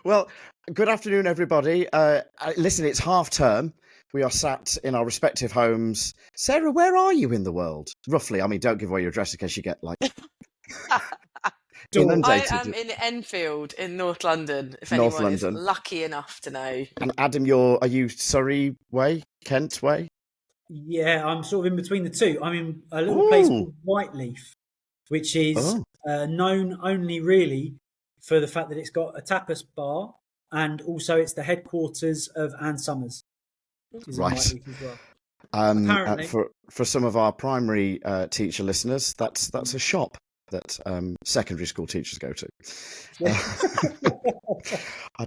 Well, good afternoon, everybody. Listen, it's half term. We are sat in our respective homes. Sarah, where are you in the world? Roughly. I mean, don't give away your address in case you get I inundated. am in Enfield in North London, if North anyone is London. lucky enough to know. And Adam, are you Surrey way, Kent way? Yeah, I'm sort of in between the two. I'm in a little place Ooh. called Whiteleaf, which is Oh. known only really for the fact that it's got a tapas bar, and also it's the headquarters of Anne Summers. Is in Right. Whiteleaf as well. Apparently. For some of our primary teacher listeners, that's a shop that secondary school teachers go to. I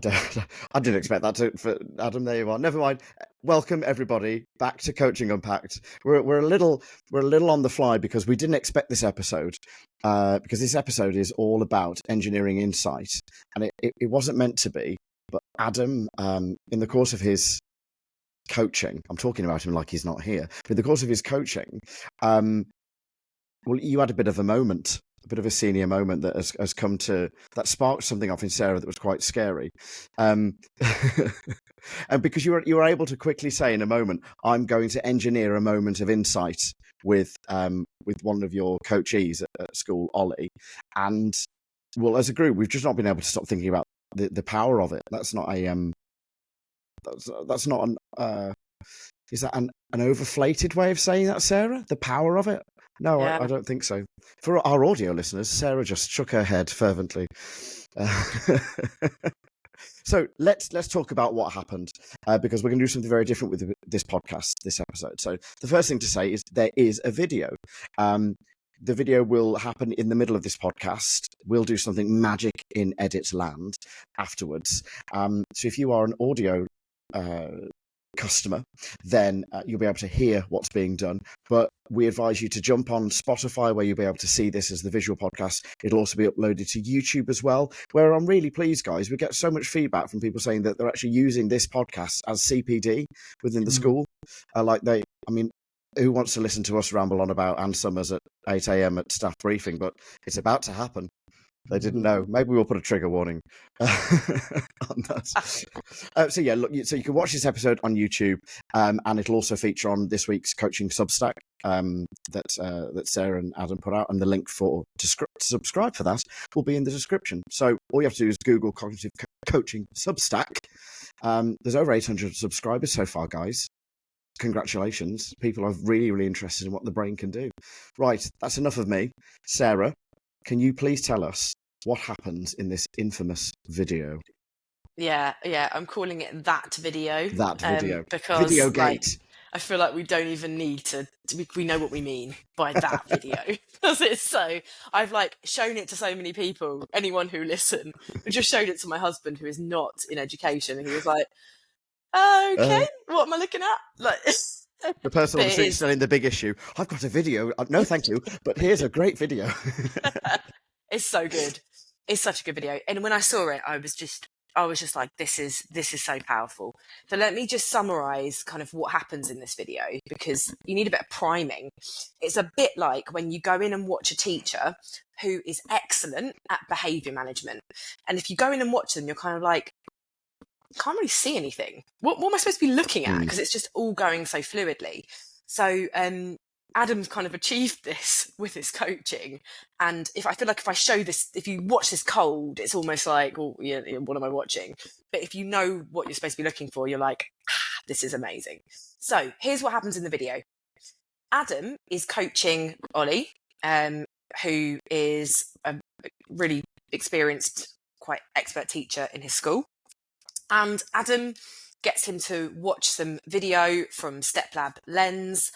didn't expect that for Adam. There you are. Never mind. Welcome everybody back to Coaching Unpacked. We're a little on the fly because we didn't expect this episode. Because this episode is all about engineering insight, and it wasn't meant to be. But Adam, in the course of his coaching, I'm talking about him like he's not here. But in the course of his coaching, well, you had a bit of a moment, a bit of a senior moment that has come to, that sparked something off in Sarah that was quite scary. And because you were able to quickly say in a moment, I'm going to engineer a moment of insight with one of your coachees at school, Olly. And well, as a group, we've just not been able to stop thinking about the power of it. That's not a that's not an is that an overflated way of saying that, Sarah? The power of it? No, Yeah. I don't think so. For our audio listeners, Sarah just shook her head fervently. So let's talk about what happened, because we're going to do something very different with this podcast, this episode. So the first thing to say is there is a video. The video will happen in the middle of this podcast. We'll do something magic in edit land afterwards. So if you are an audio customer, then you'll be able to hear what's being done. But we advise you to jump on Spotify, where you'll be able to see this as the visual podcast. It'll also be uploaded to YouTube as well, where I'm really pleased, guys. We get so much feedback from people saying that they're actually using this podcast as CPD within the school. Who wants to listen to us ramble on about Anne Summers at 8 a.m. at staff briefing? But it's about to happen. They didn't know. Maybe we'll put a trigger warning on that. So you can watch this episode on YouTube, and it'll also feature on this week's coaching Substack that Sarah and Adam put out, and the link to subscribe for that will be in the description. So all you have to do is Google Cognitive Coaching Substack. There's over 800 subscribers so far, guys. Congratulations. People are really, really interested in what the brain can do. Right, that's enough of me. Sarah, can you please tell us what happens in this infamous video? Yeah, I'm calling it that video. That video. Because Videogate. I feel like we don't even need to we know what we mean by that video. Because it's so, I've shown it to so many people, anyone who listen. I just showed it to my husband, who is not in education, and he was like, okay, what am I looking at? The person on the street selling the big issue. I've got a video. No, thank you. But here's a great video. It's so good. It's such a good video. And when I saw it, I was just like, this is so powerful. So let me just summarize kind of what happens in this video, because you need a bit of priming. It's a bit like when you go in and watch a teacher who is excellent at behavior management. And if you go in and watch them, you're kind of like, can't really see anything. What am I supposed to be looking at? Because it's just all going so fluidly. So Adam's kind of achieved this with his coaching. And if I show this, if you watch this cold, it's almost like, well, yeah, what am I watching? But if you know what you're supposed to be looking for, you're like, this is amazing. So here's what happens in the video. Adam is coaching Olly, who is a really experienced, quite expert teacher in his school. And Adam gets him to watch some video from StepLab Lens,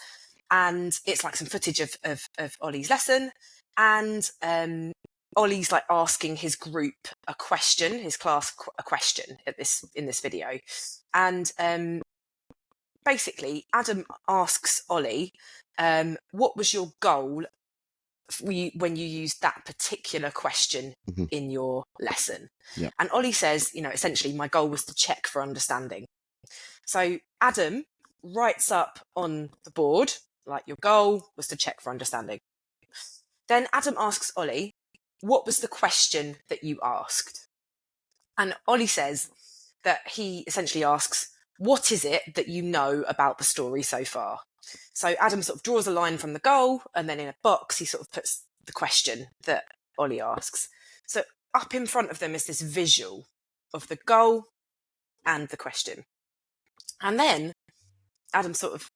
and it's like some footage of Olly's lesson. And Olly's asking his group a question, his class a question in this video. And basically, Adam asks Olly, what was your goal when you used that particular question in your lesson? Yeah. And Olly says, essentially, my goal was to check for understanding. So Adam writes up on the board, your goal was to check for understanding. Then Adam asks Olly, what was the question that you asked? And Olly says that he essentially asks, what is it that you know about the story so far? So Adam sort of draws a line from the goal, and then in a box, he sort of puts the question that Olly asks. So up in front of them is this visual of the goal and the question. And then Adam sort of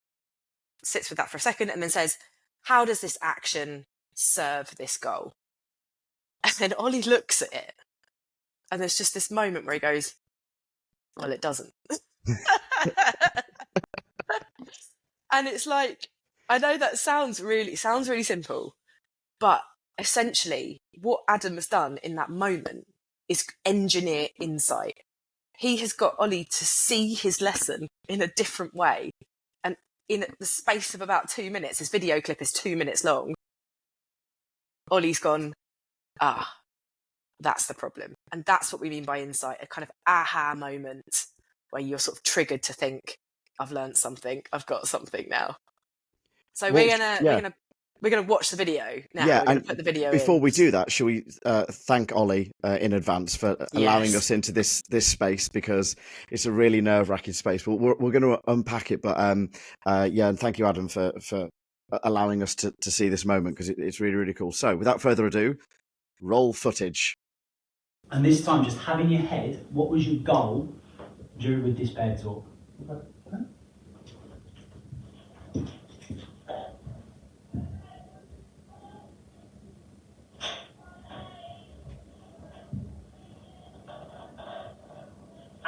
sits with that for a second and then says, how does this action serve this goal? And then Olly looks at it, and there's just this moment where he goes, well, it doesn't. And it's like, I know that sounds really simple, but essentially what Adam has done in that moment is engineer insight. He has got Olly to see his lesson in a different way. And in the space of about 2 minutes, his video clip is 2 minutes long, Olly's gone, that's the problem. And that's what we mean by insight, a kind of aha moment where you're sort of triggered to think, I've learned something, I've got something now. So we're gonna watch the video now. Yeah, we're gonna and put the video before in. we do that, shall we thank Olly in advance for allowing us into this space, because it's a really nerve-wracking space. We're going to unpack it, but and thank you, Adam, for allowing us to see this moment, because it's really, really cool. So without further ado, roll footage. And this time, just have in your head, what was your goal with this bed talk?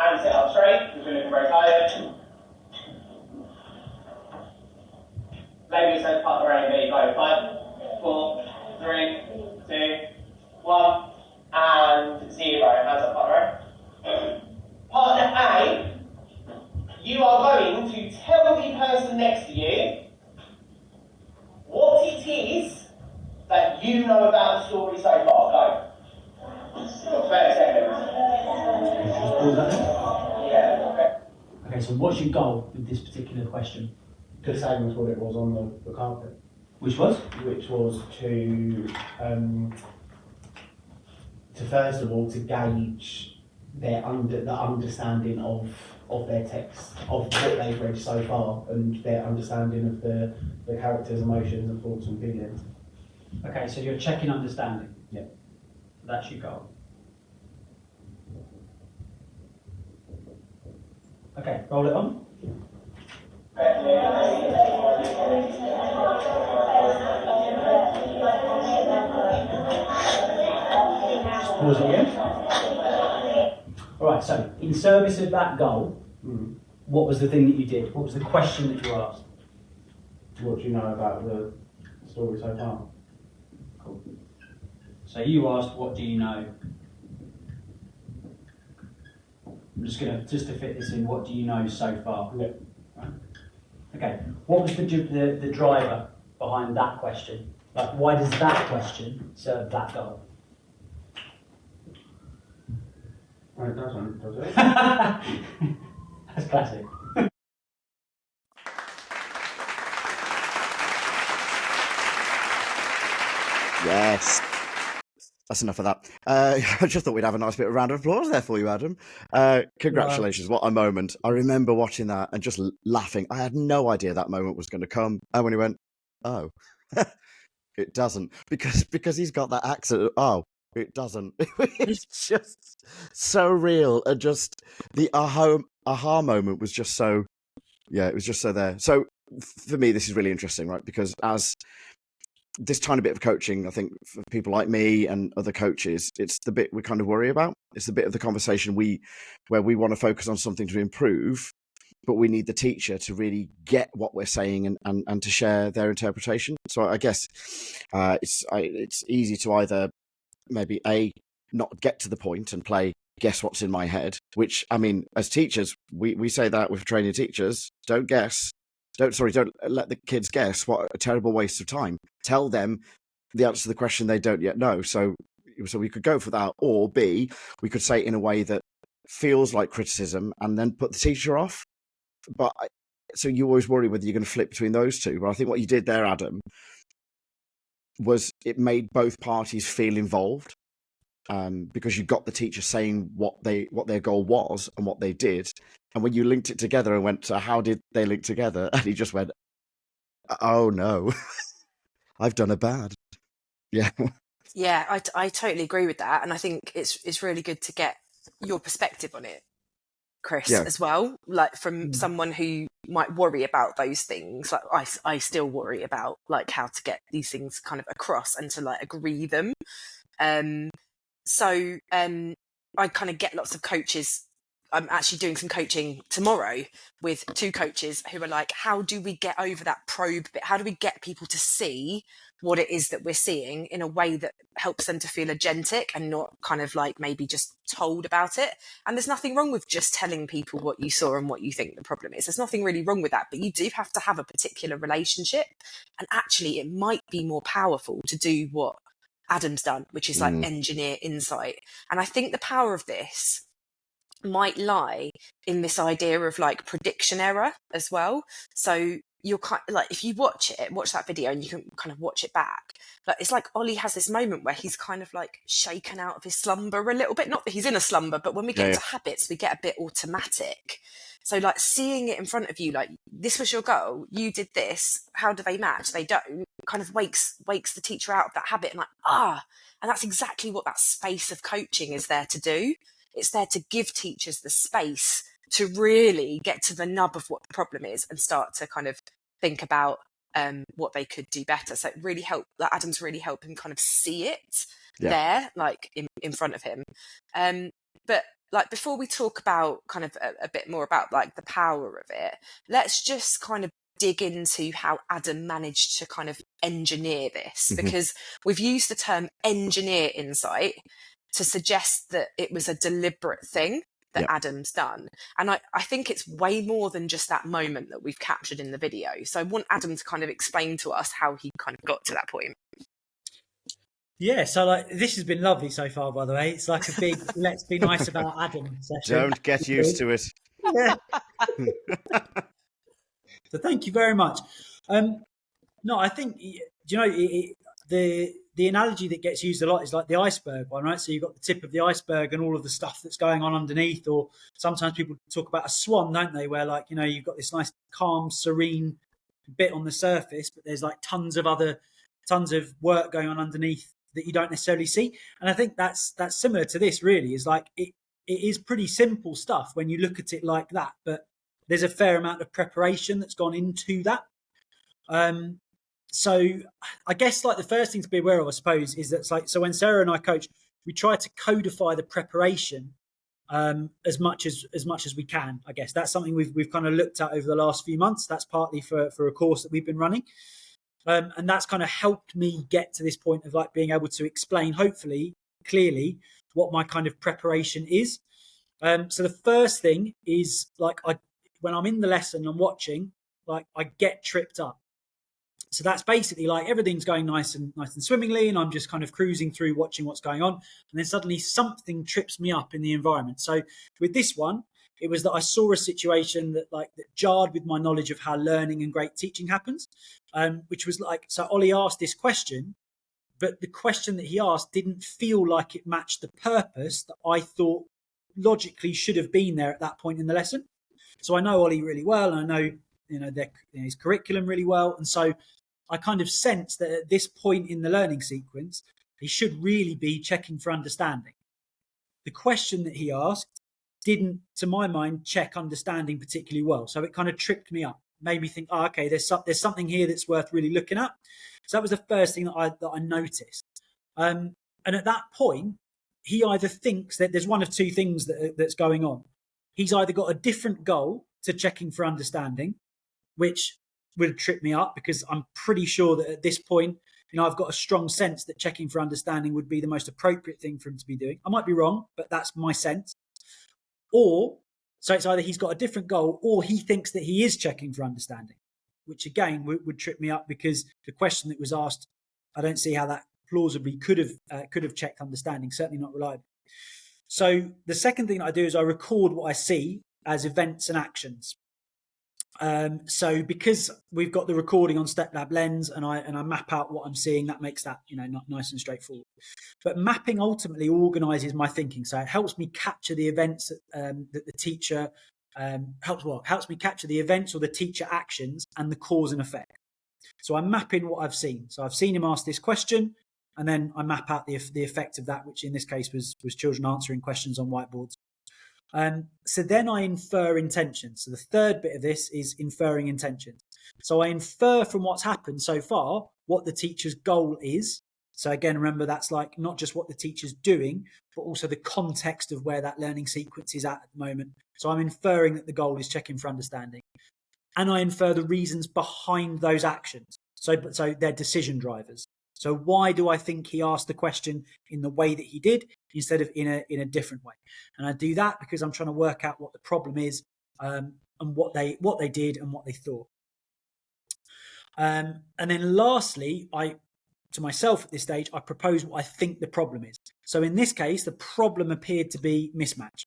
And sit up straight, if you're looking very tired. Maybe you said partner A and B, go 5, 4, 3, 2, 1, and 0. Hands up, partner A. Partner A, you are going to tell the person next to you what it is that you know about the story so far. Go. 30 seconds. Yeah. Okay, so what's your goal with this particular question? The same as what it was on the carpet. Which was? Which was to first of all to gauge the understanding of their text, of what they've read so far, and their understanding of the characters' emotions and thoughts and feelings. Okay, so you're checking understanding. Yeah. That's your goal. Okay, roll it on. Pause it again. Alright, so in service of that goal, what was the thing that you did? What was the question that you asked? What do you know about the story so far? Cool. So you asked, what do you know? I'm just to fit this in, what do you know so far? Yeah. Right. Okay, what was the driver behind that question? Like, why does that question serve that goal? Well, it doesn't, does it? That's classic. Yes. That's enough of that. I just thought we'd have a nice bit of round of applause there for you, Adam. Congratulations. Wow. What a moment. I remember watching that and just laughing. I had no idea that moment was going to come. And when he went, oh, it doesn't. Because he's got that accent. Oh, it doesn't. It's just so real. And just the aha moment was just so, it was just so there. So for me, this is really interesting, right? Because as this tiny bit of coaching, I think for people like me and other coaches, it's the bit we kind of worry about. It's the bit of the conversation where we want to focus on something to improve, but we need the teacher to really get what we're saying and to share their interpretation. So I guess it's easy to either maybe not get to the point and play guess what's in my head, which, I mean, as teachers, we say that with training teachers, don't guess. Don't let the kids guess. What a terrible waste of time. Tell them the answer to the question they don't yet know. So we could go for that, or B, we could say it in a way that feels like criticism and then put the teacher off. But so you always worry whether you're going to flip between those two. But I think what you did there, Adam, was it made both parties feel involved. because you got the teacher saying what their goal was and what they did. And when you linked it together and went to how did they link together, and he just went, oh no, I've done a bad. Yeah. Yeah, I totally agree with that. And I think it's really good to get your perspective on it, Chris, as well. Like from someone who might worry about those things. Like I still worry about like how to get these things kind of across and to like agree them. So I kind of get lots of coaches. I'm actually doing some coaching tomorrow with 2 coaches who are like, how do we get over that probe bit? How do we get people to see what it is that we're seeing in a way that helps them to feel agentic and not kind of like maybe just told about it? And there's nothing wrong with just telling people what you saw and what you think the problem is. There's nothing really wrong with that, but you do have to have a particular relationship. And actually it might be more powerful to do what Adam's done, which is like engineer insight. And I think the power of this might lie in this idea of like prediction error as well. So you're kind of like, if you watch that video and you can kind of watch it back, but it's like Olly has this moment where he's kind of like shaken out of his slumber a little bit. Not that he's in a slumber, but when we get into habits, we get a bit automatic. So like seeing it in front of you, like this was your goal, you did this, how do they match? They don't, kind of wakes the teacher out of that habit and like, and that's exactly what that space of coaching is there to do. It's there to give teachers the space to really get to the nub of what the problem is and start to kind of think about what they could do better. So it really helped, like Adam's really helping kind of see it there, like in front of him. But like before we talk about kind of a bit more about like the power of it, let's just kind of dig into how Adam managed to kind of engineer this, because we've used the term engineer insight to suggest that it was a deliberate thing that Adam's done. And I think it's way more than just that moment that we've captured in the video. So I want Adam to kind of explain to us how he kind of got to that point. Yeah, so like this has been lovely so far, by the way. It's like a big let's be nice about Adam session. Don't get used to it. Yeah. So thank you very much. No, I think, the analogy that gets used a lot is like the iceberg one, right? So you've got the tip of the iceberg and all of the stuff that's going on underneath, or sometimes people talk about a swan, don't they? Where like, you've got this nice, calm, serene bit on the surface, but there's like tons of work going on underneath that you don't necessarily see. And I think that's similar to this really, is like, it is pretty simple stuff when you look at it like that, but there's a fair amount of preparation that's gone into that. So I guess like the first thing to be aware of, I suppose, is that it's like, so when Sarah and I coach, we try to codify the preparation as much as we can. I guess that's something we've kind of looked at over the last few months. That's partly for a course that we've been running. And that's kind of helped me get to this point of like being able to explain, hopefully clearly, what my kind of preparation is. So the first thing is like, when I'm in the lesson and watching, like I get tripped up. So that's basically like everything's going nice and swimmingly, and I'm just kind of cruising through watching what's going on. And then suddenly something trips me up in the environment. So with this one, it was that I saw a situation that jarred with my knowledge of how learning and great teaching happens, which was like, so Olly asked this question, but the question that he asked didn't feel like it matched the purpose that I thought logically should have been there at that point in the lesson. So I know Olly really well, and I know his curriculum really well, and so I kind of sense that at this point in the learning sequence, he should really be checking for understanding. The question that he asked didn't, to my mind, check understanding particularly well. So it kind of tripped me up, made me think, okay, there's something here that's worth really looking at. So that was the first thing that I noticed. And at that point, he either thinks that there's one of two things that's going on. He's either got a different goal to checking for understanding, which would trip me up, because I'm pretty sure that at this point, I've got a strong sense that checking for understanding would be the most appropriate thing for him to be doing. I might be wrong, but that's my sense. Or, so it's either he's got a different goal, or he thinks that he is checking for understanding, which again would trip me up, because the question that was asked, I don't see how that plausibly could have checked understanding, certainly not reliably. So the second thing that I do is I record what I see as events and actions. So because we've got the recording on StepLab Lens and I map out what I'm seeing, that makes that, not nice and straightforward. But mapping ultimately organizes my thinking. So it helps me capture the events that the teacher helps me capture the events or the teacher actions and the cause and effect. So I'm mapping what I've seen. So I've seen him ask this question, and then I map out the effect of that, which in this case was children answering questions on whiteboards. So then I infer intentions. So the third bit of this is inferring intentions. So I infer from what's happened so far what the teacher's goal is. So again, remember, that's like not just what the teacher's doing, but also the context of where that learning sequence is at the moment. So I'm inferring that the goal is checking for understanding. And I infer the reasons behind those actions. So they're decision drivers. So why do I think he asked the question in the way that he did instead of in a different way? And I do that because I'm trying to work out what the problem is, and what they did and what they thought. And then lastly, to myself at this stage, I propose what I think the problem is. So in this case, the problem appeared to be mismatch.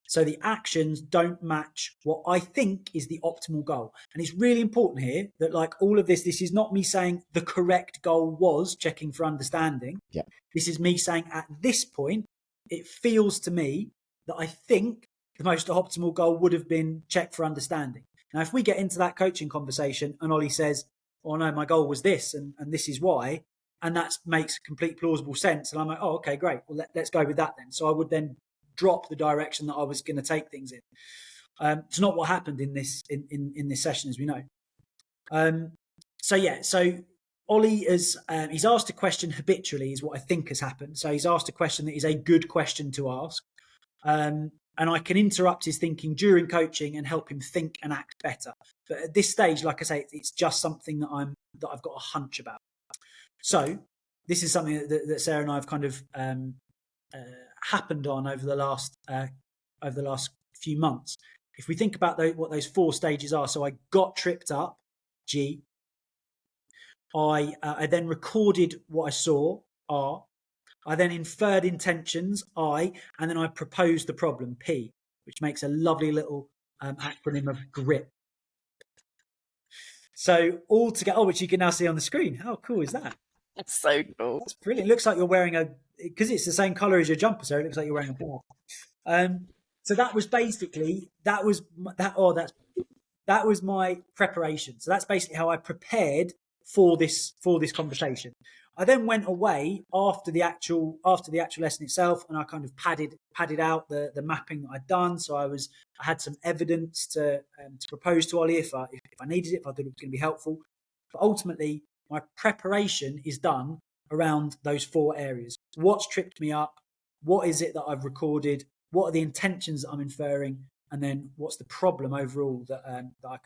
So the actions don't match what I think is the optimal goal. And it's really important here that, like, all of this is not me saying the correct goal was checking for understanding. Yeah. This is me saying at this point, it feels to me that I think the most optimal goal would have been check for understanding. Now, if we get into that coaching conversation and Olly says, oh no, my goal was this and this is why, and that makes complete plausible sense. And I'm like, oh, okay, great. Well, let's go with that then. So I would then drop the direction that I was going to take things in. It's not what happened in this session, as we know. So Olly he's asked a question habitually, is what I think has happened. So he's asked a question that is a good question to ask, and I can interrupt his thinking during coaching and help him think and act better. But at this stage, like I say, it's just something that I've got a hunch about. So this is something that Sarah and I have kind of happened on over the last few months. If we think about what those 4 stages are, so I got tripped up, G. I then recorded what I saw, R. I then inferred intentions, I, and then I proposed the problem, P, which makes a lovely little acronym of GRIP. So all together, which you can now see on the screen. How cool is that? That's so cool. It's brilliant. It looks like you're wearing because it's the same color as your jumper, so it looks like you're wearing a ball. So that was basically that was my preparation. So that's basically how I prepared for this conversation. I then went away after the actual lesson itself, and I kind of padded out the mapping that I'd done. So I had some evidence to propose to Olly if I needed it, if I thought it was going to be helpful. But ultimately, my preparation is done around those 4 areas. What's tripped me up? What is it that I've recorded? What are the intentions that I'm inferring? And then what's the problem overall that I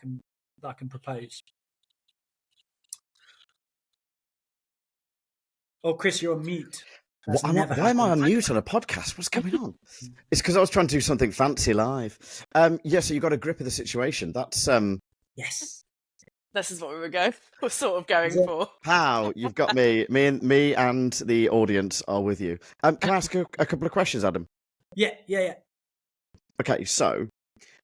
can propose? Oh, Chris, you're on mute. Why am I on mute on a podcast? What's going on? It's because I was trying to do something fancy live. So you got a grip of the situation. That's yes. This is what we're sort of going for. How you've got me and the audience are with you. Can I ask a couple of questions, Adam? Yeah. Okay, so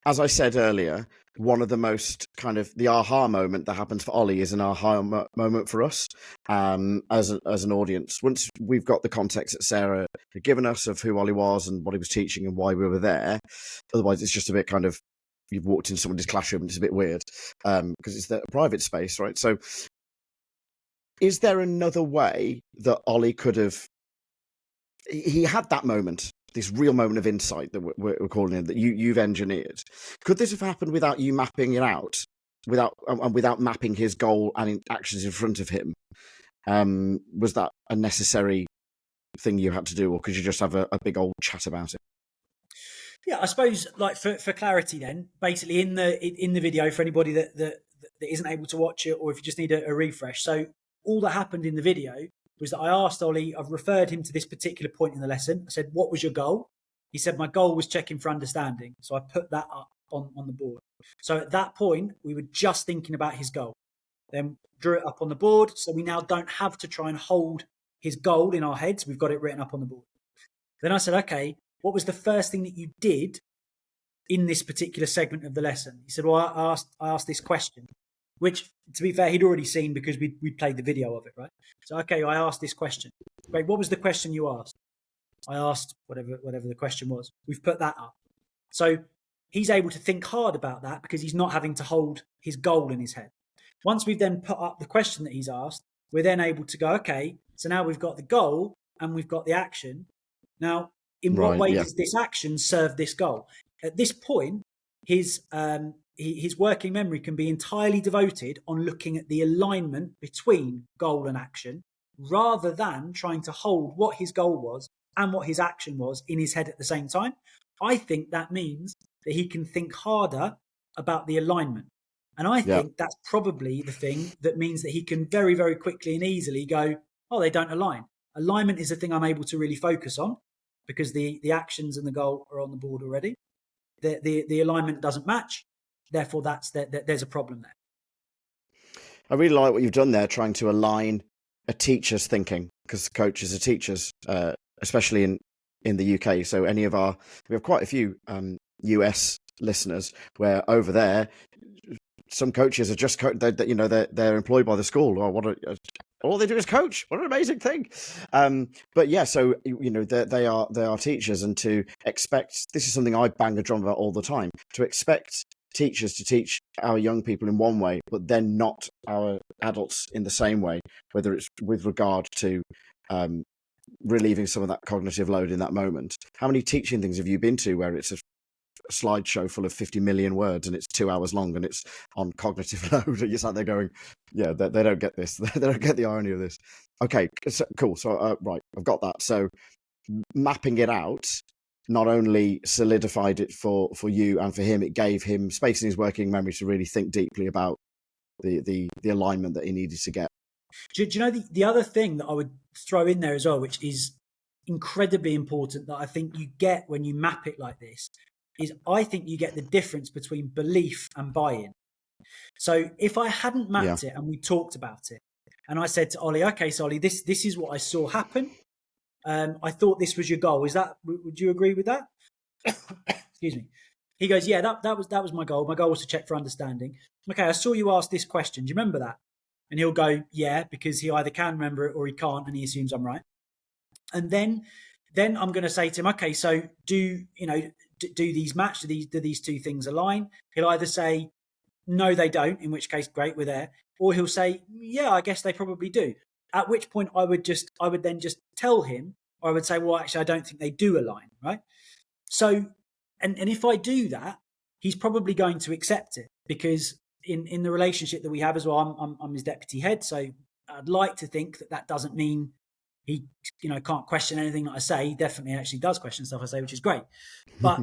as I said earlier, one of the most kind of the aha moment that happens for Olly is an aha moment for us as an audience. Once we've got the context that Sarah had given us of who Olly was and what he was teaching and why we were there, otherwise it's just a bit kind of, you've walked in somebody's classroom and it's a bit weird because it's the private space, right? So is there another way that Olly could have, he had that moment, this real moment of insight that we're calling it, that you've engineered. Could this have happened without you mapping it out, without mapping his goal and actions in front of him? Was that a necessary thing you had to do, or could you just have a big old chat about it? Yeah, I suppose, like for clarity, then basically in the video for anybody that isn't able to watch it, or if you just need a refresh. So all that happened in the video was that I asked Olly, I've referred him to this particular point in the lesson. I said, what was your goal? He said, my goal was checking for understanding. So I put that up on the board. So at that point, we were just thinking about his goal. Then drew it up on the board. So we now don't have to try and hold his goal in our heads. We've got it written up on the board. Then I said, okay, what was the first thing that you did in this particular segment of the lesson. He said, well, I asked this question, which, to be fair, he'd already seen because we played the video of it, right? So, okay, I asked this question. Great, what was the question you asked? I asked whatever the question was. We've put that up. So he's able to think hard about that because he's not having to hold his goal in his head. Once we've then put up the question that he's asked, we're then able to go, okay, so now we've got the goal and we've got the action. Now, in what way does this action serve this goal? At this point, his working memory can be entirely devoted on looking at the alignment between goal and action, rather than trying to hold what his goal was and what his action was in his head at the same time. I think that means that he can think harder about the alignment. And I think that's probably the thing that means that he can very, very quickly and easily go, oh, they don't align. Alignment is the thing I'm able to really focus on because the actions and the goal are on the board already. The alignment doesn't match. Therefore, there's a problem there. I really like what you've done there, trying to align a teacher's thinking, because coaches are teachers, especially in the UK. So we have quite a few US listeners where over there, some coaches are just they're employed by the school. All they do is coach. What an amazing thing! But yeah, so they are teachers, and to expect, this is something I bang a drum about all the time, to expect teachers to teach our young people in one way, but then not our adults in the same way, whether it's with regard to relieving some of that cognitive load in that moment. How many teaching things have you been to where it's a slideshow full of 50 million words and it's 2 hours long and it's on cognitive load? You're sat there going, yeah, they don't get this. They don't get the irony of this. Okay, so, cool. So, right, I've got that. So mapping it out not only solidified it for you and for him, it gave him space in his working memory to really think deeply about the alignment that he needed to get. Do you know the other thing that I would throw in there as well, which is incredibly important, that I think you get when you map it like this, is I think you get the difference between belief and buy-in. So if I hadn't mapped it and we talked about it, and I said to Olly, okay, so Olly, this is what I saw happen. I thought this was your goal. Would you agree with that? Excuse me. He goes, yeah, that was my goal. My goal was to check for understanding. Okay, I saw you ask this question. Do you remember that? And he'll go, yeah, because he either can remember it or he can't, and he assumes I'm right. And then I'm going to say to him, okay, so do these match? Do these two things align? He'll either say, no, they don't, in which case, great, we're there. Or he'll say, yeah, I guess they probably do. At which point I would then just tell him, or I would say, well, actually, I don't think they do align, right? So, and if I do that, he's probably going to accept it, because in the relationship that we have as well, I'm his deputy head. So I'd like to think that doesn't mean he, can't question anything that I say. He definitely actually does question stuff I say, which is great. But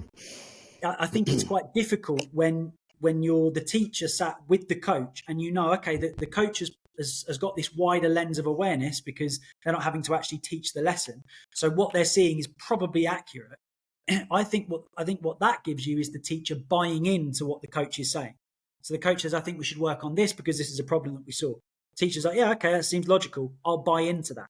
I think it's quite difficult when you're the teacher sat with the coach and okay, the coach has got this wider lens of awareness because they're not having to actually teach the lesson. So what they're seeing is probably accurate. I think what that gives you is the teacher buying into what the coach is saying. So the coach says, I think we should work on this because this is a problem that we saw. Teacher's like, yeah, okay, that seems logical. I'll buy into that.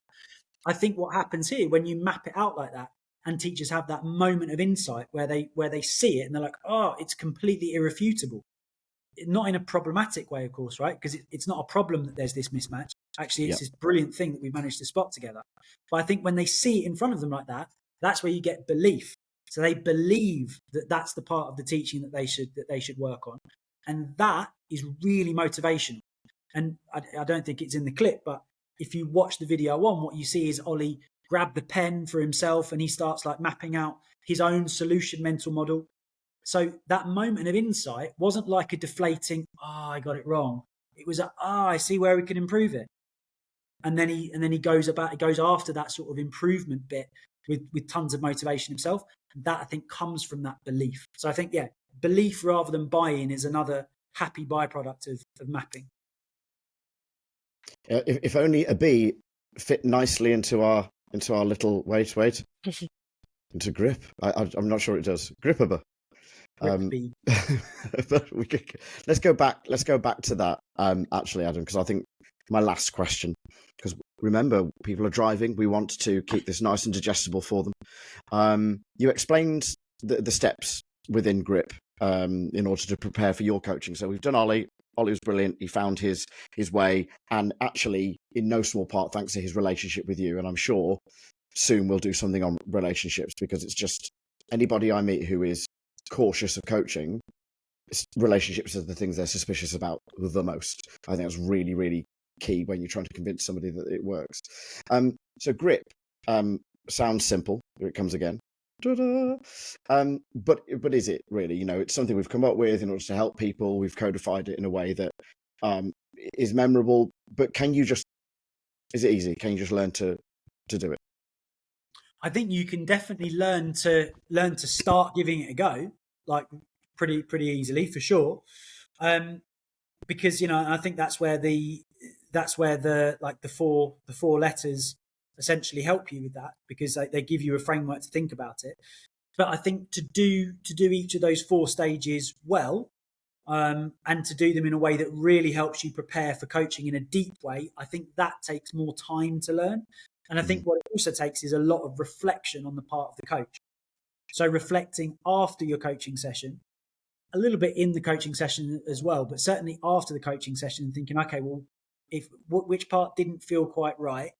I think what happens here when you map it out like that, and teachers have that moment of insight where they see it and they're like, oh, it's completely irrefutable. Not in a problematic way, of course, right? Because it's not a problem that there's this mismatch. Actually, it's this brilliant thing that we've managed to spot together. But I think when they see it in front of them like that, that's where you get belief. So they believe that that's the part of the teaching that they should work on. And that is really motivational. And I don't think it's in the clip, but if you watch the video on, what you see is Olly grab the pen for himself and he starts like mapping out his own solution mental model. So that moment of insight wasn't like a deflating, I got it wrong. It was I see where we can improve it. And then he goes after that sort of improvement bit with tons of motivation himself. And that, I think, comes from that belief. So I think, belief rather than buy-in is another happy byproduct of mapping. If only a bee fit nicely into our little wait into grip. I'm not sure it does. Gripper. But let's go back to that actually, Adam, because I think my last question, because remember, people are driving, we want to keep this nice and digestible for them. You explained the steps within Grip in order to prepare for your coaching. So we've done Olly. Olly was brilliant. He found his way, and actually, in no small part, thanks to his relationship with you. And I'm sure soon we'll do something on relationships, because it's just anybody I meet who is cautious of coaching, relationships are the things they're suspicious about the most. I think that's really, really key when you're trying to convince somebody that it works. So Grip sounds simple. Here it comes again. But is it really? You know, it's something we've come up with in order to help people. We've codified it in a way that is memorable. But is it easy? Can you just learn to do it? I think you can definitely learn to start giving it a go, like pretty easily, for sure. Because, you know, I think that's where the four letters essentially help you with that, because they give you a framework to think about it. But I think to do each of those 4 stages well, and to do them in a way that really helps you prepare for coaching in a deep way, I think that takes more time to learn. And I think what it also takes is a lot of reflection on the part of the coach. So reflecting after your coaching session, a little bit in the coaching session as well, but certainly after the coaching session, and thinking, okay, well, which part didn't feel quite right,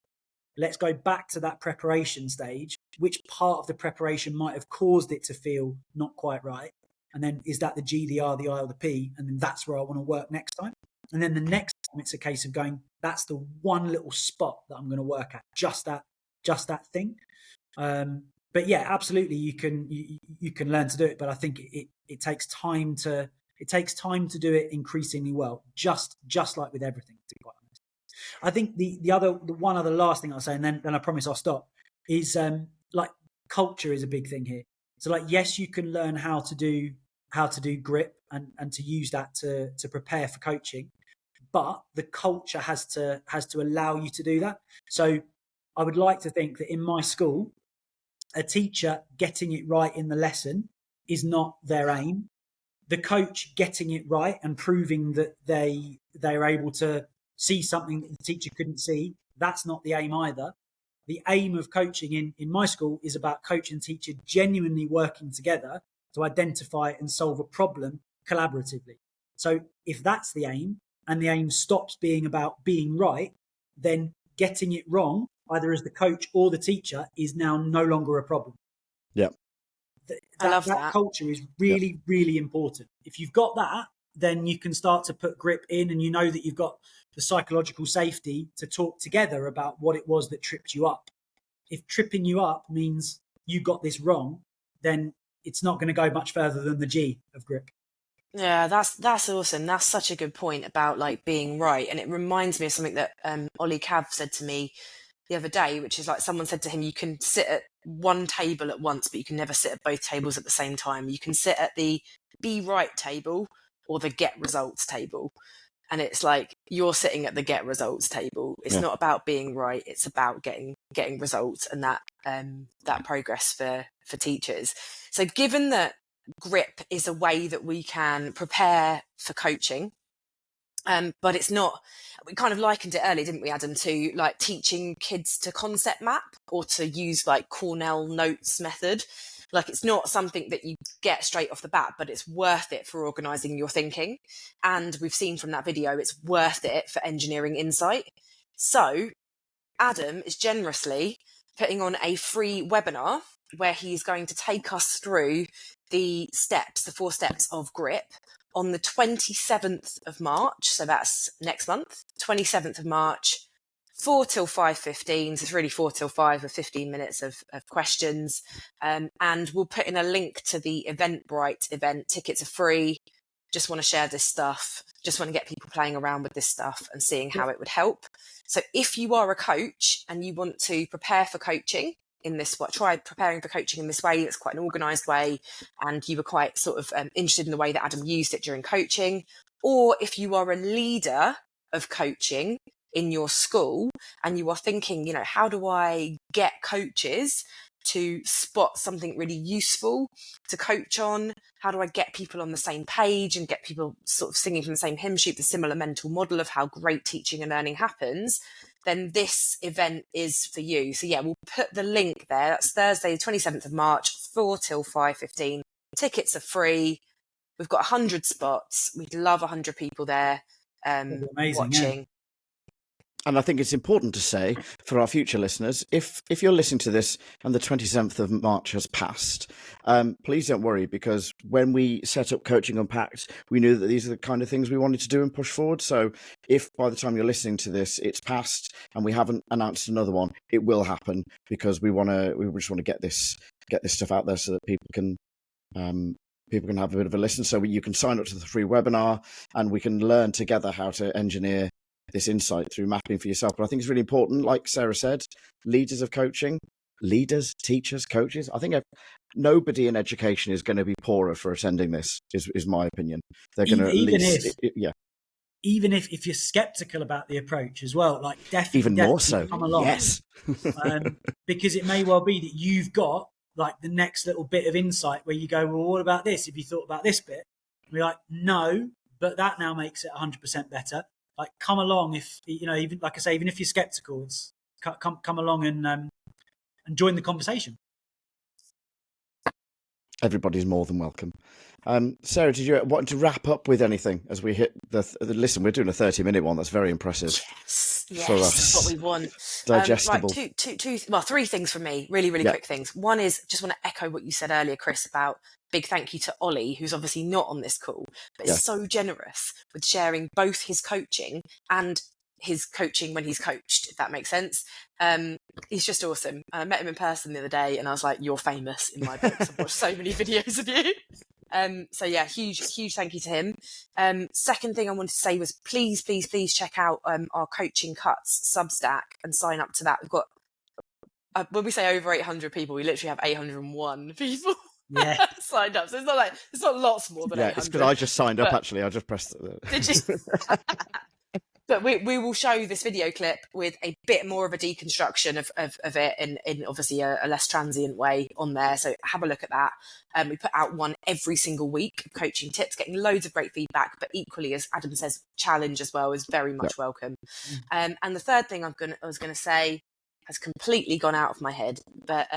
let's go back to that preparation stage. Which part of the preparation might have caused it to feel not quite right? And then is that the G, the R, the I, or the P? And then that's where I want to work next time. And then the next time it's a case of going, that's the one little spot that I'm going to work at, just that thing. But yeah, absolutely, you can learn to do it. But I think it takes time to do it increasingly well, just like with everything, to be quite honest. I think the one other last thing I'll say, and then I promise I'll stop, is like culture is a big thing here. So like, yes, you can learn how to do Grip and to use that to prepare for coaching, but the culture has to allow you to do that. So I would like to think that in my school, a teacher getting it right in the lesson is not their aim. The coach getting it right and proving that they're able to see something that the teacher couldn't see, that's not the aim either. The aim of coaching in my school is about coach and teacher genuinely working together to identify and solve a problem collaboratively. So if that's the aim, and the aim stops being about being right, then getting it wrong, either as the coach or the teacher, is now no longer a problem. Yeah. I love that. Culture is really, really important. If you've got that, then you can start to put Grip in, and you know that you've got the psychological safety to talk together about what it was that tripped you up. If tripping you up means you got this wrong, then it's not going to go much further than the G of Grip. Yeah, that's awesome. That's such a good point about like being right. And it reminds me of something that Olly Cakebread said to me the other day, which is like, someone said to him, you can sit at one table at once, but you can never sit at both tables at the same time. You can sit at the be right table or the get results table. And it's like, you're sitting at the get results table. It's not about being right. It's about getting results and that progress for teachers. So given that Grip is a way that we can prepare for coaching, but it's not, we kind of likened it earlier, didn't we, Adam, to like teaching kids to concept map or to use like Cornell notes method. Like, it's not something that you get straight off the bat, but it's worth it for organising your thinking. And we've seen from that video, it's worth it for engineering insight. So Adam is generously putting on a free webinar where he's going to take us through the 4 steps of Grip on the 27th of March. So that's next month, 27th of March, 4 till 5:15. So it's really 4 till 5 with 15 minutes of questions. And we'll put in a link to the Eventbrite event. Tickets are free. Just want to share this stuff. Just want to get people playing around with this stuff and seeing how it would help. So if you are a coach and you want to prepare for coaching in this way, try preparing for coaching in this way. It's quite an organised way, and you were quite sort of interested in the way that Adam used it during coaching. Or if you are a leader of coaching in your school and you are thinking, you know, how do I get coaches to spot something really useful to coach on? How do I get people on the same page and get people sort of singing from the same hymn sheet, the similar mental model of how great teaching and learning happens? Then this event is for you. So yeah, we'll put the link there. That's Thursday, the 27th of March, 4 till 5:15. Tickets are free. We've got 100 spots. We'd love 100 people there Amazing, yeah. watching. And I think it's important to say for our future listeners, if you're listening to this and the 27th of March has passed, please don't worry, because when we set up Coaching Unpacked, we knew that these are the kind of things we wanted to do and push forward. So if by the time you're listening to this, it's passed and we haven't announced another one, it will happen, because we just want to get this stuff out there so that people can have a bit of a listen. So you can sign up to the free webinar and we can learn together how to engineer this insight through mapping for yourself. But I think it's really important, like Sarah said, leaders of coaching, leaders, teachers, coaches. I think nobody in education is going to be poorer for attending this, is my opinion. They're going to at least, even if you're skeptical about the approach as well, like definitely more so, come along. Yes. Because it may well be that you've got like the next little bit of insight where you go, well, what about this? If you thought about this bit, and we're like, no, but that now makes it 100% better. Like, come along if even like I say, even if you're skeptical, it's come along and join the conversation. Everybody's more than welcome. Sarah, did you want to wrap up with anything as we hit the listen? We're doing a 30-minute one. That's very impressive. Yes, for us. That's what we want. Digestible. Right, three things from me. Really, really quick things. One is, just want to echo what you said earlier, Chris, about big thank you to Olly, who's obviously not on this call, but is so generous with sharing both his coaching and his coaching when he's coached, if that makes sense. He's just awesome. I met him in person the other day and I was like, you're famous in my books. I've watched so many videos of you. So yeah, huge thank you to him. Second thing I wanted to say was please check out our Coaching Cuts Substack and sign up to that. We've got, when we say over 800 people, we literally have 801 people signed up. So it's not lots more than 800. It's because I just signed up, actually. I just pressed Did you? But we will show this video clip with a bit more of a deconstruction of it in obviously a less transient way on there. So have a look at that. We put out one every single week of coaching tips, getting loads of great feedback, but equally, as Adam says, challenge as well is very much welcome. And the third thing I was going to say has completely gone out of my head. But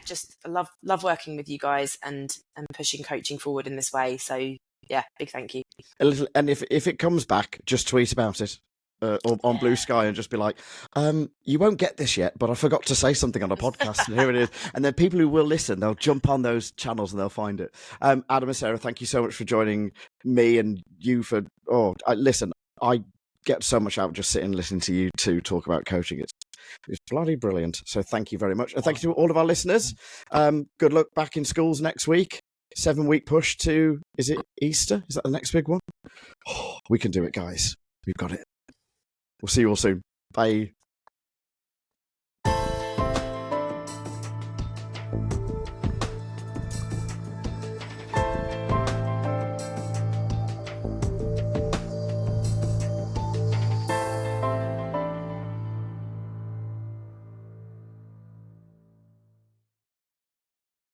just love working with you guys and pushing coaching forward in this way. So yeah, big thank you. And if it comes back, just tweet about it or on Blue Sky and just be like, you won't get this yet, but I forgot to say something on a podcast, and here it is. And then people who will listen, they'll jump on those channels and they'll find it. Adam and Sarah, thank you so much for joining me and you for. Listen, I get so much out of just sitting and listening to you two talk about coaching. It's bloody brilliant. So thank you very much, and thank you to all of our listeners. Good luck back in schools next week. 7-week push to, is it Easter? Is that the next big one? We can do it, guys. We've got it. We'll see you all soon. Bye.